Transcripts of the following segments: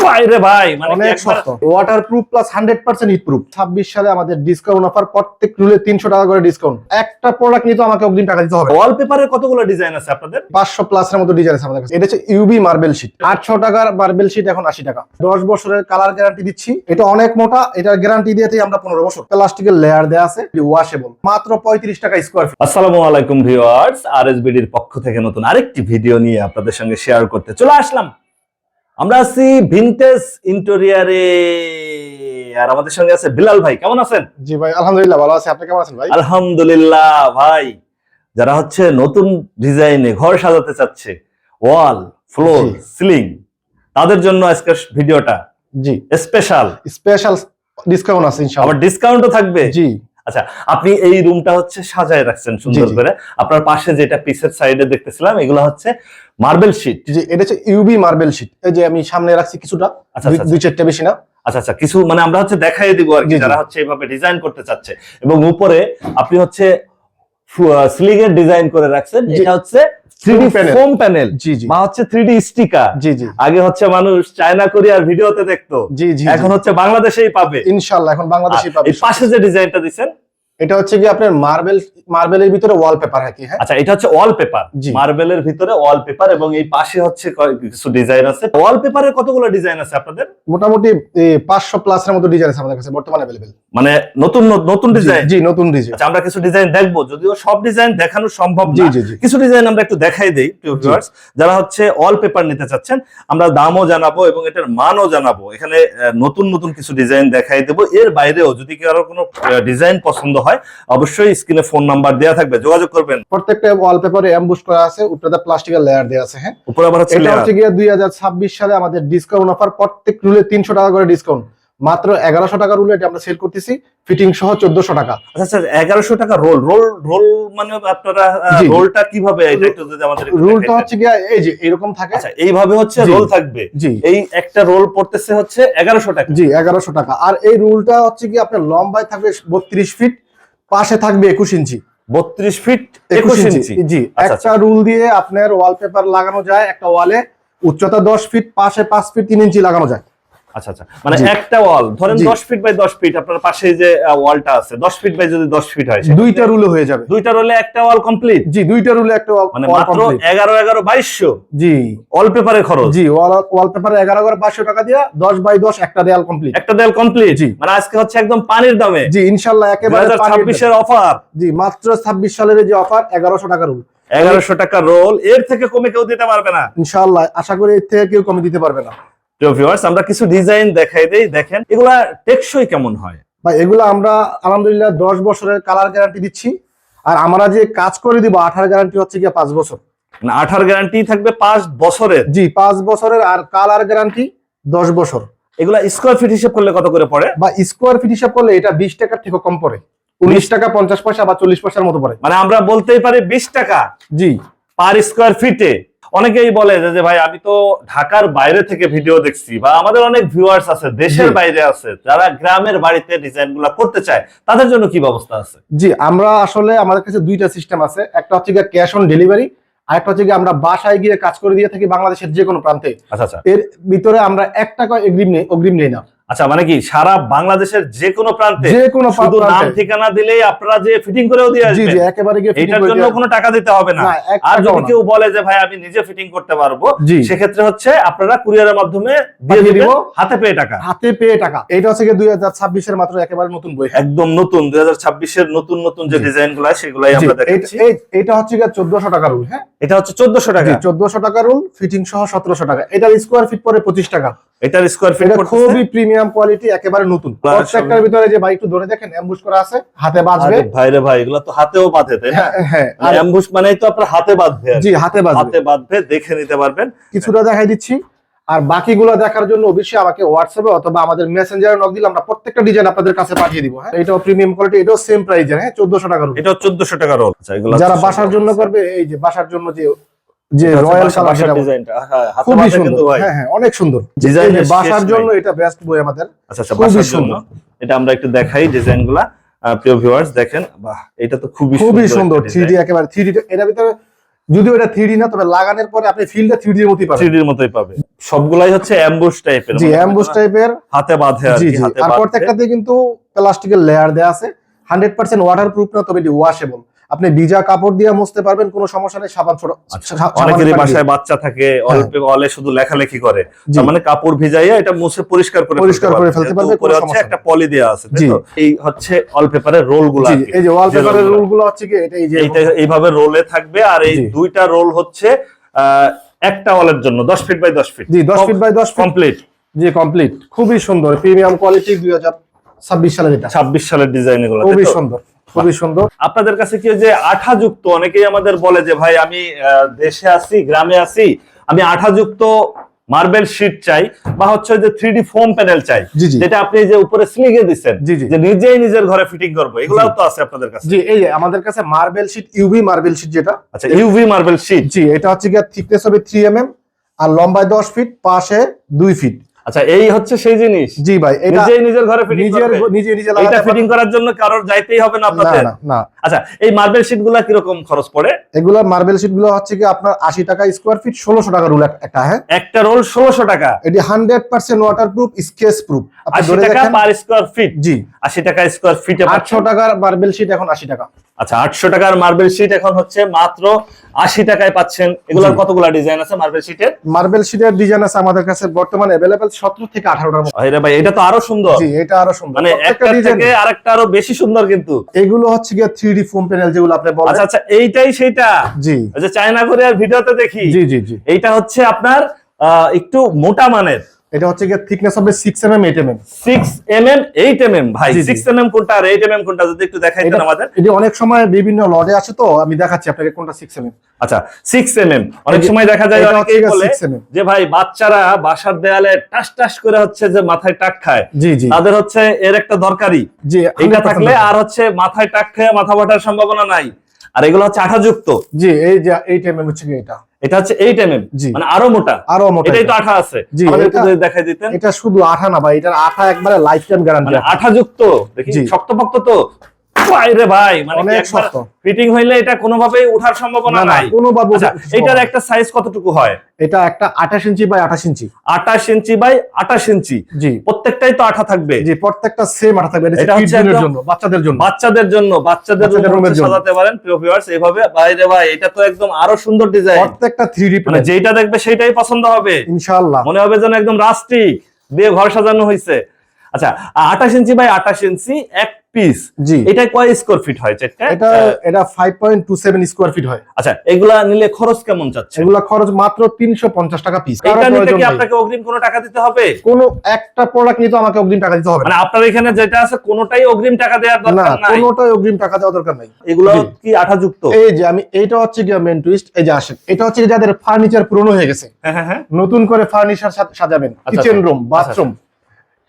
বাইরে ভাই মানে অনেক শক্ত, ওয়াটারপ্রুফ প্লাস 100% হিট প্রুফ। 26 সালে আমাদের ডিসকাউন্ট অফার, প্রত্যেক রুলে 300 টাকা করে ডিসকাউন্ট। একটা প্রোডাক্ট নিতে আমাকে অগ্রিম টাকা দিতে হবে। ওয়ালপেপারের কতগুলো ডিজাইন আছে আপনাদের? 500 প্লাস এর মতো ডিজাইন আছে আমাদের কাছে। এটা হচ্ছে ইউবি মার্বেল শীট, 800 টাকার মার্বেল শীট এখন 80 টাকা। 10 বছরের কালার গ্যারান্টি দিচ্ছি। এটা অনেক মোটা, এটার গ্যারান্টি দিয়েছি আমরা 15 বছর। প্লাস্টিকের লেয়ার দেয়া আছে, ওয়াশেবল, মাত্র 35 টাকা স্কয়ার ফিট। আসসালামু আলাইকুম ভিউয়ার্স, আরএসবিডির পক্ষ থেকে নতুন আরেকটি ভিডিও নিয়ে আপনাদের সঙ্গে শেয়ার করতে চলে আসলাম। আমরা আছি ভিনটেজ ইন্টেরিয়রে, আর আমাদের সঙ্গে আছে বিলাল ভাই। কেমন আছেন? জি ভাই, আলহামদুলিল্লাহ ভালো আছি। আপনি কেমন আছেন ভাই? আলহামদুলিল্লাহ ভাই। যারা হচ্ছে নতুন ডিজাইনে ঘর সাজাতে চাচ্ছে, ওয়াল, ফ্লোর, সিলিং, তাদের জন্য আজকের ভিডিওটা জি স্পেশাল ডিসকাউন্ট আছে ইনশাআল্লাহ। আবার ডিসকাউন্টও থাকবে। জি আচ্ছা, আপনি এই রুমটা হচ্ছে সাজায় রাখছেন সুন্দর করে। আপনার পাশে যেটা পিসের সাইডে দেখতেছিলাম, এগুলো হচ্ছে মার্বেল শীট। জি, এটা হচ্ছে ইউবি মার্বেল শীট। এই যে আমি সামনে রাখছি কিছুটা, দুই চারটা বেশি না। আচ্ছা আচ্ছা, কিছু মানে আমরা হচ্ছে দেখাই দিব আর কি, যারা হচ্ছে এইভাবে ডিজাইন করতে চাচ্ছে। এবং উপরে আপনি হচ্ছে সিলিং এর ডিজাইন করে রাখছেন, এটা হচ্ছে 3D ফোম প্যানেল, জি জি, বা হচ্ছে 3D স্টিকার। জি জি, আগে হচ্ছে মানুষ চায়না কোরিয়ার ভিডিওতে দেখতো, জি জি, এখন হচ্ছে বাংলাদেশেই পাবে ইনশাআল্লাহ। এখন বাংলাদেশেই পাবে। এই পাশে যে ডিজাইনটা দিবেন, এটা হচ্ছে কি আপনার মার্বেলের ভিতরে ওয়ালপেপার হয় কি? হ্যাঁ, আচ্ছা, এটা হচ্ছে ওয়ালপেপার, মার্বেলের ভিতরে ওয়ালপেপার, এবং এই পাশে হচ্ছে কিছু ডিজাইন আছে। ওয়ালপেপারের কতগুলো ডিজাইন আছে আপনাদের? মোটামুটি 500 প্লাস এর মতো ডিজাইন আছে আমাদের কাছে বর্তমানে अवेलेबल। মানে নতুন ডিজাইন? জি, নতুন ডিজাইন। আচ্ছা, আমরা কিছু ডিজাইন দেখবো, যদিও সব ডিজাইন দেখানো সম্ভব না। কিছু ডিজাইন আমরা একটু দেখাই দেই ভিউয়ার্স। যারা হচ্ছে ওয়ালপেপার নিতে চাচ্ছেন, আমরা দামও জানাবো এবং এটার মানও জানাবো। এখানে নতুন কিছু ডিজাইন দেখাই দেবো। এর বাইরেও যদি কারো কোনো ডিজাইন পছন্দ হয়, অবশ্যই স্ক্রিনে ফোন নাম্বার দেয়া থাকবে, যোগাযোগ করবেন। প্রত্যেকটা ওয়ালপেপারে এমবুশ করা আছে, উপরে প্লাস্টিকের লেয়ার দেয়া আছে। হ্যাঁ, উপরে আবার হচ্ছে এটা হচ্ছে কি 2026 সালে আমাদের ডিসকাউন্ট অফার, প্রত্যেক রুলে 300 টাকা করে ডিসকাউন্ট। মাত্র 1100 টাকা রুলে এটা আমরা সেল করতেছি, ফিটিং সহ 1400 টাকা। আচ্ছা, 1100 টাকা রোল মানে আপনারা রোলটা কিভাবে, এটা একটু যদি আমাদের রোলটা হচ্ছে কি এই যে এরকম থাকে। আচ্ছা, এইভাবে হচ্ছে রোল থাকবে। জি, এই একটা রোল পড়তেছে হচ্ছে 1100 টাকা। জি, 1100 টাকা। আর এই রুলটা হচ্ছে কি আপনার লম্বায় থাকবে 32 ফিট, পাশে থাকবে 21 ইঞ্চি। 32 ফিট 21 ইঞ্চি। জি, একটা রুল দিয়ে আপনার ওয়ালপেপার লাগানো যায়। একটা ওয়ালে উচ্চতা 10 ফিট, পাশে 5 ফিট 3 ইঞ্চি লাগানো যায়। আচ্ছা আচ্ছা, মানে একটা ওয়াল ধরেন 10 ফিট বাই 10 ফিট, আপনার পাশে যে ওয়ালটা আছে 10 ফিট বাই যদি 10 ফিট হয়, দুইটা রুলে হয়ে যাবে। দুইটা রুলে একটা ওয়াল কমপ্লিট। জি, দুইটা রুলে একটা ওয়াল, মানে মাত্র 11,2200। জি, ওয়ালপেপারের খরচ। জি, ওয়ালপেপারে 11,500 টাকা দিয়া 10 বাই 10 একটা দেয়াল কমপ্লিট। একটা দেয়াল কমপ্লিট। জি, মানে আজকে হচ্ছে একদম পানির দামে। জি, ইনশাআল্লাহ একেবারে 2026 এর অফার। জি, মাত্র 26 সালের যে অফার, 1100 টাকা রুল। 1100 টাকা রোল, এর থেকে কমে কেউ দিতে পারবে না ইনশাআল্লাহ। আশা করি এর থেকে কেউ কমে দিতে পারবে না। ভিউয়ার্স, আমরা কিছু ডিজাইন দেখাই দেই, দেখেন এগুলা টেকসই কেমন হয়। ভাই, এগুলো আমরা আলহামদুলিল্লাহ 10 বছরের কালার গ্যারান্টি দিচ্ছি। আর আমরা যে কাজ করে দিব, 18 গ্যারান্টি হচ্ছে কি 5 বছর। মানে 18 গ্যারান্টি থাকবে 5 বছরের। জি, 5 বছরের। আর কালার গ্যারান্টি 10 বছর। এগুলা স্কয়ার ফিট হিসাব করলে কত করে পড়ে? বা স্কয়ার ফিট হিসাব করলে এটা 20 টাকার থেকে কম পড়ে, 19 টাকা 50 পয়সা বা 40 পয়সার মতো পড়ে। মানে আমরা বলতেই পারি 20 টাকা জি, পার স্কয়ার ফিটে। অনেকেই বলে যে ভাই, আমি তো ঢাকার বাইরে থেকে ভিডিও দেখছি, বা আমাদের অনেক ভিউয়ার্স আছে দেশের বাইরে আছে, যারা গ্রামের বাড়িতে ডিজাইনগুলো করতে চায়, তাদের জন্য কি ব্যবস্থা আছে? জি, আমরা আসলে আমাদের কাছে দুইটা সিস্টেম আছে। একটা হচ্ছে ক্যাশ অন ডেলিভারি, আর একটা হচ্ছে আমরা বাসায় গিয়ে কাজ করে দিয়ে থাকি বাংলাদেশের যে কোনো প্রান্তে। আচ্ছা আচ্ছা, এর ভিতরে আমরা 1 টাকা অগ্রিম নেই না। আচ্ছা, মানে কি সারা বাংলাদেশের যে কোনো প্রান্তে, যে কোনো শুধু নাম ঠিকানা দিলেই আপনারা যে ফিটিং করেও দিয়ে আসবেন? জি জি, একেবারে গিয়ে ফিটিং এটার জন্য কোনো টাকা দিতে হবে না। আর যদি কেউ বলে যে ভাই আমি নিজে ফিটিং করতে পারবো, সেক্ষেত্রে হচ্ছে আপনারা কুরিয়ারের মাধ্যমে দিয়ে দিব, হাতে পেয়ে টাকা। হাতে পেয়ে টাকা। এটা হচ্ছে 2026 এর মাত্র একেবারে নতুন বই, একদম নতুন 2026 এর নতুন যে ডিজাইনগুলো সেগুলাই আমরা দেখাচ্ছি। এটা হচ্ছে 1400 টাকা রুল। হ্যাঁ, এটা হচ্ছে 1400 টাকা। 1400 টাকা রুল, ফিটিং সহ 1700 টাকা। এটার স্কয়ার ফিট পরে 25 টাকা। এটার স্কয়ার ফিট খুবই প্রিমিয়াম কোয়ালিটি, একেবারে নতুন। প্রত্যেকটার ভিতরে যে ভাই একটু ধরে দেখেন, এমবুশ করা আছে, হাতে বাঁধবে। ভাই রে ভাই, এগুলো তো হাতেও বাঁধে, তাই না? হ্যাঁ, আর এমবুশ মানেই তো আপনার হাতে বাঁধবে। জি, হাতে বাঁধবে, দেখে নিতে পারবেন। কিছুটা দেখাই দিচ্ছি। আর বাকিগুলো দেখার জন্য অবশ্যই আমাকে হোয়াটসঅ্যাপে অথবা আমাদের মেসেঞ্জারে নক দিলে আমরা প্রত্যেকটা ডিজাইন আপনাদের কাছে পাঠিয়ে দিব। হ্যাঁ, এটাও প্রিমিয়াম কোয়ালিটি, এটাও সেম প্রাইসের। হ্যাঁ, 1400 টাকা রোল। এটাও 1400 টাকা রোল। আচ্ছা, এগুলো যারা বাসার জন্য করবে, এই যে বাসার জন্য যে রয়্যাল কালার ডিজাইনটা, খুবই সুন্দর। হ্যাঁ হ্যাঁ, অনেক সুন্দর ডিজাইন। বাসার জন্য এটা বেস্ট বই আমাদের। আচ্ছা আচ্ছা, বাসার জন্য এটা আমরা একটু দেখাই ডিজাইনগুলা। প্রিয় ভিউয়ার্স দেখেন, বাহ, এটা তো খুবই সুন্দর 3D, একেবারে 3D। এর ভিতরে যদিও এটা 3D না, তবে লাগানোর পরে আপনি ফিলটা 3D এর মতই পাবেন। 3D এর মতই পাবে। সবগুলাই হচ্ছে অ্যাম্বুশ টাইপের। জি, অ্যাম্বুশ টাইপের, হাতে বাঁধে আর জি কি, জি। হাতে আর বাঁধে। প্রত্যেকটাতে কিন্তু প্লাস্টিকের লেয়ার দেয়া আছে। 100% ওয়াটারপ্রুফ না, তবে এটি ওয়াশেবল। আপনি ভিজা কাপড় দিয়ে মুছতে পারবেন, কোনো সমস্যা নেই। সাবান ছোট, অনেকেরই বাসায় বাচ্চা থাকে, অল্প অলে শুধু লেখালেখি করে, তার মানে কাপড় ভিজাইয়া এটা মুছে পরিষ্কার করে ফেলতে পারবে। উপরে হচ্ছে একটা পলি দেয়া আছে, তাই তো? এই হচ্ছে ওয়ালপেপারের রোলগুলো। জি, এই যে ওয়ালপেপারের রোলগুলো হচ্ছে কি এটা, এই যে এইটা এইভাবে রোলে থাকবে। আর এই দুইটা রোল হচ্ছে একটা ওয়ালের জন্য 10 ফিট বাই 10 ফিট। জি, 10 ফিট বাই 10 ফিট কমপ্লিট। জি, কমপ্লিট। খুবই সুন্দর, প্রিমিয়াম কোয়ালিটি। 2026 সালের এটা, 26 সালের ডিজাইন এগুলো, খুবই সুন্দর, খুবই সুন্দর। আপনাদের কাছে কি যে আঠাযুক্ত, অনেকেই আমাদের বলে যে ভাই আমি দেশে আছি, গ্রামে আছি, আমি আঠাযুক্ত মার্বেল শীট চাই, বা হচ্ছে যে 3D ফোম প্যানেল চাই, যেটা আপনি যে উপরে স্লিগে দিচ্ছেন, যে নিজেই নিজের ঘরে ফিটিং করবো, এগুলাও তো আছে আপনাদের কাছে? জি, এই যে আমাদের কাছে marble sheet, UV marble sheet যেটা। আচ্ছা, ইউভি মার্বেল শীট। জি, এটা হচ্ছে কি থিকনেস হবে 3 mm আর লম্বায় 10 ফিট, পাশে 2 ফিট। আচ্ছা, এই হচ্ছে সেই জিনিস। জি ভাই, এটা নিজেই নিজের ঘরে ফিটিং করবে, নিজে এটা ফিটিং করার জন্য কারোর যাইতেই হবে না আপনাদের? না। আচ্ছা, এই মার্বেল শীটগুলা কি রকম খরচ পড়ে? এগুলা মার্বেল শীটগুলো হচ্ছে কি আপনার 80 টাকা স্কয়ার ফিট, 1600 টাকা রোল একটা। হ্যাঁ, একটা রোল 1600 টাকা। এটি 100% ওয়াটারপ্রুফ, স্কেচ প্রুফ। 80 টাকা পার স্কয়ার ফিট। জি, 80 টাকা স্কয়ার ফিটে 800 টাকার মার্বেল শীট এখন 80 টাকা। আচ্ছা, 800 টাকার মার্বেল শীট এখন হচ্ছে মাত্র 80 টাকায় পাচ্ছেন। এগুলোর কতগুলা ডিজাইন আছে মার্বেল শীটের? মার্বেল শীটের ডিজাইন আছে আমাদের কাছে বর্তমানে अवेलेबल 17 থেকে 18টার মতো। আরে ভাই, এটা তো আরো সুন্দর। জি, এটা আরো সুন্দর, মানে একটা থেকে আরেকটা আরো বেশি সুন্দর কিন্তু। এগুলো হচ্ছে কি 3D ফোম প্যানেল যেগুলো আপনি বলেন। আচ্ছা, এইটাই সেটা। জি, যে চায়না কোরিয়ার ভিডিওতে দেখি। জি জি জি। এইটা হচ্ছে আপনার একটু মোটা মানের। এটা হচ্ছে কি থিকনেস হবে 6 mm 8 mm। 6 mm 8 mm। ভাই 6 mm কোনটা আর 8 mm কোনটা যদি একটু দেখাই দেন আমাদের। এটা অনেক সময় বিভিন্ন লটে আছে, তো আমি দেখাচ্ছি আপনাকে কোনটা 6 mm। আচ্ছা, 6 mm। অনেক সময় দেখা যায় অনেকেই বলে যে ভাই বাচ্চারা বাসার দেয়ালে টাস টাস করে হচ্ছে যে মাথায় টাক খায়। জি জি, তাদের হচ্ছে এর একটা দরকারি। জি, এটা থাকলে আর হচ্ছে মাথায় টাক খেয়ে মাথা ফাটার সম্ভাবনা নাই। আর এগুলো হচ্ছে আঠাযুক্ত। জি, এই যে 8 mm হচ্ছে কি এটা হচ্ছে 8 mm, মানে আরো মোটা। এটাই তো আঠা আছে। আমাদের একটু দেখাই দিতেন। এটা শুধু আঠা না ভাই, এটার আঠা একবারে লাইফ টাইম গ্যারান্টি। আঠাযুক্ত দেখি, শক্তপোক্ত তো বাইরে ভাই, মানে অনেক শক্ত। ফিটিং হইলে এটা কোনোভাবেই ওঠার সম্ভাবনা নাই কোনোভাবে। এটার একটা সাইজ কতটুকু হয়? এটা একটা 28 inch by 28 inch. 28 inch by 28 ইঞ্চি। জি, প্রত্যেকটাই তো আঠা থাকবে। জি, প্রত্যেকটা সেম আঠা থাকবে। এটা হচ্ছে জন্য, বাচ্চাদের জন্য, বাচ্চাদের রুমে সাজাতে পারেন প্রিয় ভিউয়ার্স এইভাবে। বাইরে ভাই, এটা তো একদম আরো সুন্দর ডিজাইন। প্রত্যেকটা 3D মানে যেটা দেখবে সেটাই পছন্দ হবে ইনশাআল্লাহ। মনে হবে যেন একদম রাস্টিক দিয়ে ঘর সাজানো হয়েছে। আচ্ছা, 28 ইঞ্চি বাই 28 ইঞ্চি এক পিস। জি, এটা কয় স্কয়ার ফিট হয়? এটা 5.27 স্কয়ার ফিট হয়। আচ্ছা, এগুলা নিলে খরচ কেমন চাচ্ছে? এগুলা খরচ মাত্র 350 টাকা পিস। এটা নিতে কি আপনাকে অগ্রিম কোনো টাকা দিতে হবে? কোনো একটা প্রোডাক্ট নিতে আমাকে অগ্রিম টাকা দিতে হবে না। মানে আপনার এখানে যেটা আছে কোনোটাই অগ্রিম টাকা দেওয়ার দরকার নাই? না, কোনোটাই অগ্রিম টাকা দেওয়ার দরকার নাই। এগুলো কি আঠাযুক্ত? এই যে এইটা হচ্ছে কি মেন টুইস্ট। এই যে আসেন, এটা হচ্ছে যাদের ফার্নিচার পুরনো হয়ে গেছে, হ্যাঁ, নতুন করে ফার্নিচার সাজাবেন, কিচেন রুম, বাথরুম।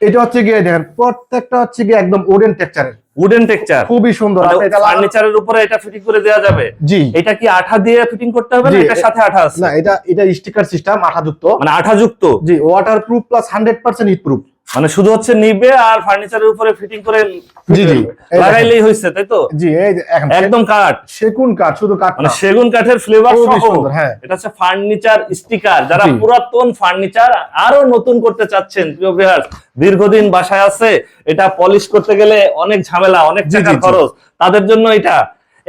এটা হচ্ছে গিয়ে দেখেন প্রত্যেকটা হচ্ছে গিয়ে একদম উডেন টেক্সচারের। উডেন টেক্সচার, খুবই সুন্দর। ফার্নিচারের উপরে এটা ফিটিং করে দেওয়া যাবে? জি। এটা কি আঠা দিয়ে ফিটিং করতে হবে না এটার সাথে আঠা আছে? না, এটা স্টিকার সিস্টেম, আঠাযুক্ত। মানে আঠাযুক্ত। জি, ওয়াটারপ্রুফ প্লাস 100% হিট প্রুফ। মানে শুধু হচ্ছে নিবে আর ফার্নিচারের উপরে ফিটিং করে জি জি লাগাইলেই হইছে, তাই তো? জি, এই একদম কাঠ, সেগুন কাঠ, শুধু কাঠ মানে সেগুন কাঠের ফ্লেভার সহ। হ্যাঁ, এটা হচ্ছে ফার্নিচার স্টিকার। যারা পুরাতন ফার্নিচার আরো নতুন করতে চাচ্ছেন প্রিয় ভিউয়ার্স, দীর্ঘদিন বাসায় আছে, এটা পলিশ করতে গেলে অনেক ঝামেলা, অনেক টাকা খরচ, তাদের জন্য এটা।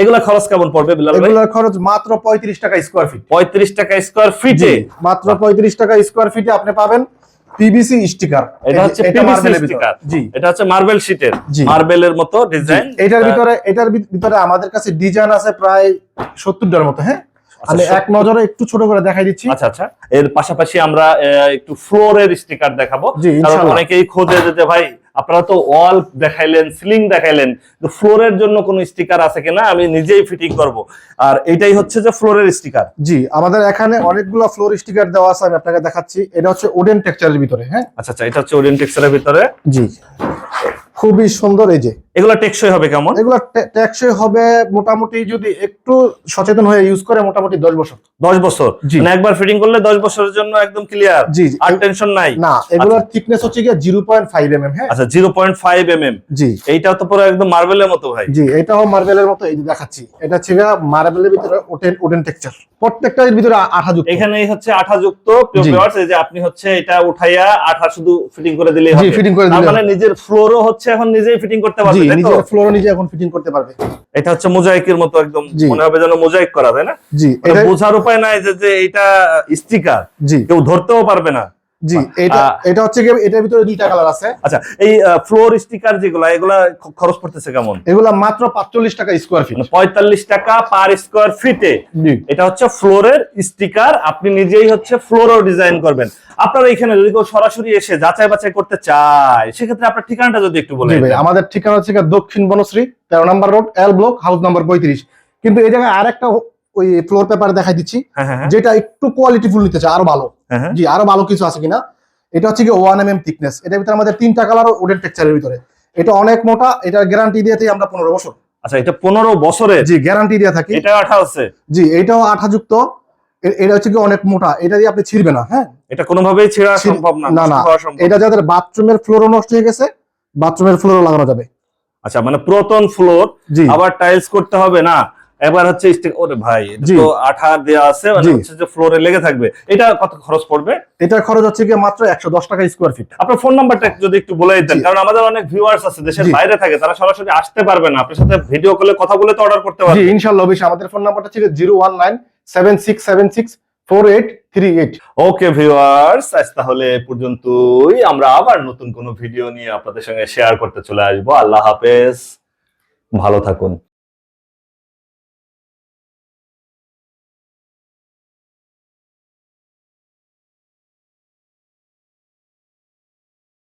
এগুলা খরচ কেমন পড়বে বিলাল ভাই? এগুলার খরচ মাত্র 35 টাকা স্কয়ার ফিট। 35 টাকা স্কয়ার ফিটে? মাত্র 35 টাকা স্কয়ার ফিটে আপনি পাবেন পিভিসি স্টিকার। এটা হচ্ছে পিভিসি স্টিকার। জি, এটা হচ্ছে মার্বেল শীটের, মার্বেলের মতো ডিজাইন। এটার ভিতরে আমাদের কাছে ডিজাইন আছে প্রায় 70টার মতো। হ্যাঁ, আমি এক নজরে একটু ছোট করে দেখাই দিচ্ছি। আচ্ছা, এর পাশাপাশি আমরা একটু ফ্লোরের স্টিকার দেখাবো। কারণ অনেকেই খোঁজে যে ভাই আপনারা তো ওয়াল দেখাইলেন, সিলিং দেখাইলেন, তো ফ্লোরের জন্য কোনো স্টিকার আছে কিনা, আমি নিজেই ফিটিং করব। আর এটাই হচ্ছে যে ফ্লোরের স্টিকার। জি, আমাদের এখানে অনেকগুলো ফ্লোর স্টিকার দেওয়া আছে, আমি আপনাকে দেখাচ্ছি। এটা হচ্ছে উডেন টেক্সচারের ভিতরে। হ্যাঁ, আচ্ছা, এটা হচ্ছে উডেন টেক্সচারের ভিতরে। জি, খুবই সুন্দর। এই যে এগুলা টেকসই হবে কেমন? এগুলা টেকসই হবে মোটামুটি, যদি একটু সচেতন হয়ে ইউজ করে, মোটামুটি 10 বছর। 10 বছর? মানে একবার ফিটিং করলে 10 বছরের জন্য একদম ক্লিয়ার, জি, আর টেনশন নাই। না, এগুলোর থিকনেস হচ্ছে কি 0.5 mm। হ্যাঁ, আচ্ছা, 0.5 mm। জি, এইটা তো পুরো একদম মার্বেলের মতো ভাই। জি, এটাও মার্বেলের মতো। এই যে দেখাচ্ছি, এটা হচ্ছে মার্বেলের ভিতরে উডেন টেক্সচার। প্রত্যেকটার ভিতরে আঠা যুক্ত। এখানেই হচ্ছে আঠা যুক্ত। জি। ভিউয়ার্স এই যে আপনি হচ্ছে এটা উঠাইয়া আঠা শুধু ফিটিং করে দিলেই জি, হবে। ফিটিং করে তার দিলে মানে নিজের ফ্লোরও হচ্ছে এখন নিজেই ফিটিং করতে পারবে, জি, তাই তো? নিজের ফ্লোর নিজে এখন ফিটিং করতে পারবে। এটা হচ্ছে মোজাইকের মতো একদম, জি। মনে হবে যেন মোজাইক করা, তাই না? জি, মানে এটা বোঝার উপায় নাই যে এটা স্টিকার, জি কেউ ধরতেও পারবে না। জি, এটা হচ্ছে কি এটার ভিতরে দুইটা কালার আছে। আচ্ছা, এই ফ্লোর স্টিকার যেগুলা, এগুলা খরচ পড়তেছে কেমন? এগুলা মাত্র 45 টাকা স্কয়ার ফিট। মানে 45 টাকা পার স্কয়ার ফিটে। জি, এটা হচ্ছে ফ্লোরের স্টিকার, আপনি নিজেই হচ্ছে ফ্লোরও ডিজাইন করবেন। আপনারা এখানে যদি কেউ সরাসরি এসে যাচাই বাছাই করতে চায়, সেক্ষেত্রে আপনার ঠিকানাটা যদি একটু বলে জি ভাই, দিতেন। আমাদের ঠিকানা হচ্ছে দক্ষিণ বনশ্রী 13 নম্বর road, L block, house number 35। কিন্তু এই জায়গায় আরেকটা ওই ফ্লোর পেপার দেখাই দিচ্ছি, হ্যাঁ হ্যাঁ যেটা একটু কোয়ালিটি ফুল নিতে চায়, আরো ভালো। হ্যাঁ হ্যাঁ। জি, আরো ভালো কিছু আছে কিনা। এটা হচ্ছে কি 1 mm থিকনেস। এটার ভিতরে আমাদের 3টা কালার উডেন টেক্সচারের ভিতরে। এটা অনেক মোটা, এটার গ্যারান্টি দিয়েছি আমরা 15 বছর। আচ্ছা, এটা 15 বছরের? জি, গ্যারান্টি দিয়ে থাকি। এটা আঠা আছে? জি, এটাও আঠাযুক্ত। এটা হচ্ছে কি অনেক মোটা, এটা দিয়ে আপনি ছিড়বে না। হ্যাঁ, এটা কোনোভাবেই ছেঁড়া সম্ভব না, না নষ্ট না, হওয়া সম্ভব এটা না। যাদের বাথরুমের ফ্লোরও নষ্ট হয়ে গেছে, বাথরুমের ফ্লোরও লাগানো যাবে। আচ্ছা, মানে পুরাতন ফ্লোর জি, আবার টাইলস করতে হবে না, এবার হচ্ছে ওরে ভাই, এটা জি। তো আঠা দেয়া আছে, মানে জি। হচ্ছে যে ফ্লোরে লেগে থাকবে। এটা কত খরচ পড়বে? এটার খরচ হচ্ছে কি মাত্র 110 টাকা স্কয়ার ফিট। আপনার ফোন নাম্বারটা যদি একটু বলে দিতেন, জি। কারণ আমাদের অনেক ভিউয়ার্স আছে দেশের জি। বাইরে থাকে, তারা সরাসরি আসতে পারবে না, আপনার সাথে ভিডিও কলে কথা বলে তো অর্ডার করতে জি, পারবে। ইনশাআল্লাহ অবশ্যই। আমাদের ফোন নাম্বারটা ছিল 01976764838। ওকে ভিউয়ার্স, আজ তাহলে এ পর্যন্তই। আমরা আবার নতুন কোনো ভিডিও নিয়ে আপনাদের সঙ্গে শেয়ার করতে চলে আসবো। আল্লাহ হাফেজ, ভালো থাকুন।